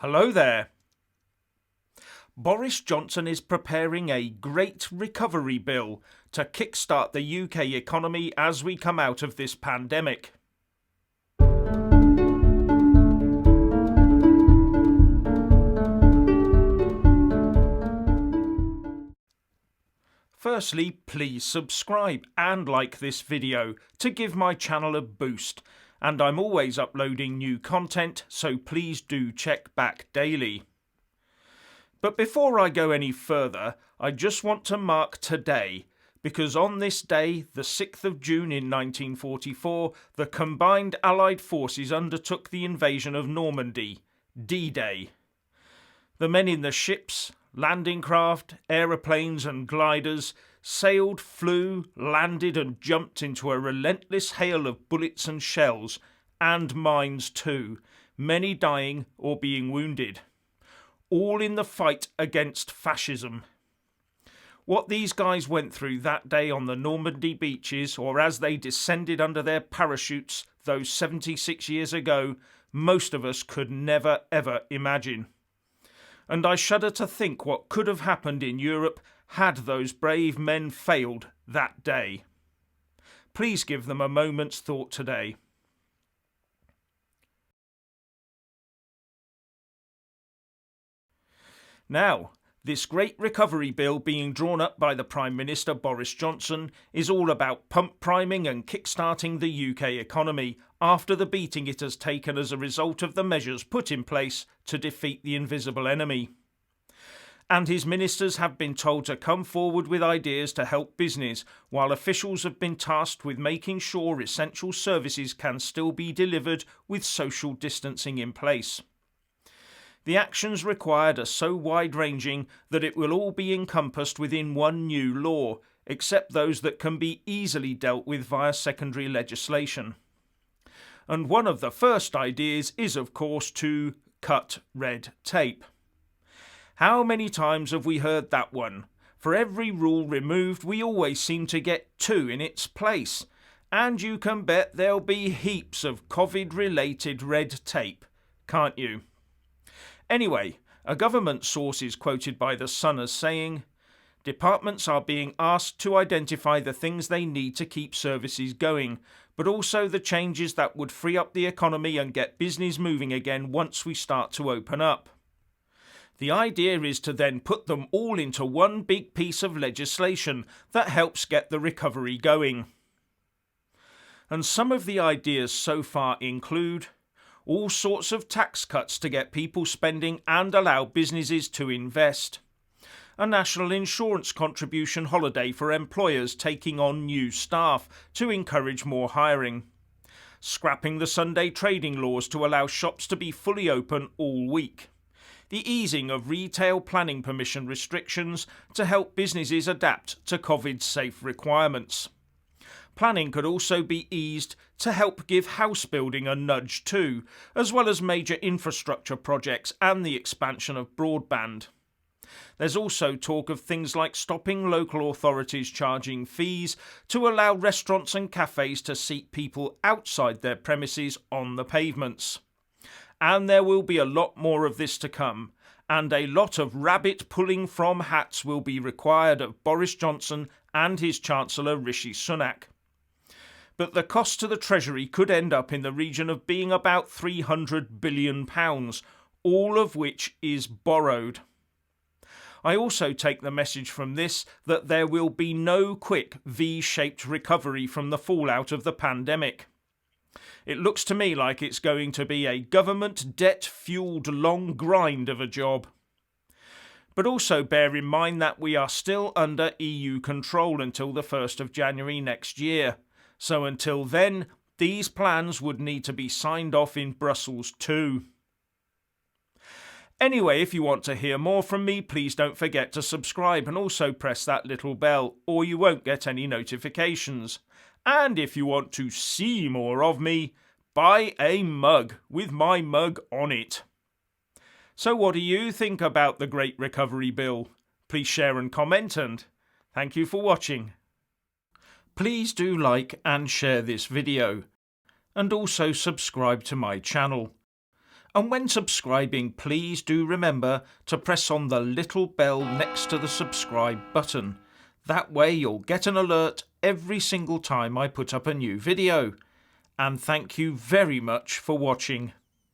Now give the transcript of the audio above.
Hello there. Boris Johnson is preparing a great recovery bill to kickstart the UK economy as we come out of this pandemic. Firstly, please subscribe and like this video to give my channel a boost, and I'm always uploading new content, so please do check back daily. But before I go any further, I just want to mark today, because on this day, the 6th of June in 1944, the combined Allied forces undertook the invasion of Normandy, D-Day. The men in the ships, landing craft, aeroplanes and gliders sailed, flew, landed and jumped into a relentless hail of bullets and shells, and mines too, many dying or being wounded, all in the fight against fascism. What these guys went through that day on the Normandy beaches, or as they descended under their parachutes those 76 years ago, most of us could never ever imagine. And I shudder to think what could have happened in Europe had those brave men failed that day. Please give them a moment's thought today. Now, this great recovery bill being drawn up by the Prime Minister Boris Johnson is all about pump priming and kickstarting the UK economy after the beating it has taken as a result of the measures put in place to defeat the invisible enemy. And his ministers have been told to come forward with ideas to help business, while officials have been tasked with making sure essential services can still be delivered with social distancing in place. The actions required are so wide-ranging that it will all be encompassed within one new law, except those that can be easily dealt with via secondary legislation. And one of the first ideas is, of course, to cut red tape. How many times have we heard that one? For every rule removed, we always seem to get two in its place. And you can bet there'll be heaps of COVID-related red tape, can't you? Anyway, a government source is quoted by The Sun as saying, "Departments are being asked to identify the things they need to keep services going, but also the changes that would free up the economy and get business moving again once we start to open up." The idea is to then put them all into one big piece of legislation that helps get the recovery going. And some of the ideas so far include all sorts of tax cuts to get people spending and allow businesses to invest, a national insurance contribution holiday for employers taking on new staff to encourage more hiring, scrapping the Sunday trading laws to allow shops to be fully open all week, the easing of retail planning permission restrictions to help businesses adapt to COVID-safe requirements. Planning could also be eased to help give house building a nudge too, as well as major infrastructure projects and the expansion of broadband. There's also talk of things like stopping local authorities charging fees to allow restaurants and cafes to seat people outside their premises on the pavements. And there will be a lot more of this to come, and a lot of rabbit pulling from hats will be required of Boris Johnson and his Chancellor Rishi Sunak. But the cost to the Treasury could end up in the region of being about £300 billion, all of which is borrowed. I also take the message from this that there will be no quick V-shaped recovery from the fallout of the pandemic. It looks to me like it's going to be a government debt-fueled long grind of a job. But also bear in mind that we are still under EU control until the 1st of January next year. So until then, these plans would need to be signed off in Brussels too. Anyway, if you want to hear more from me, please don't forget to subscribe and also press that little bell, or you won't get any notifications. And if you want to see more of me, buy a mug with my mug on it. So what do you think about the Great Recovery Bill? Please share and comment, and thank you for watching. Please do like and share this video, and also subscribe to my channel. And when subscribing, please do remember to press on the little bell next to the subscribe button. That way you'll get an alert every single time I put up a new video. And thank you very much for watching.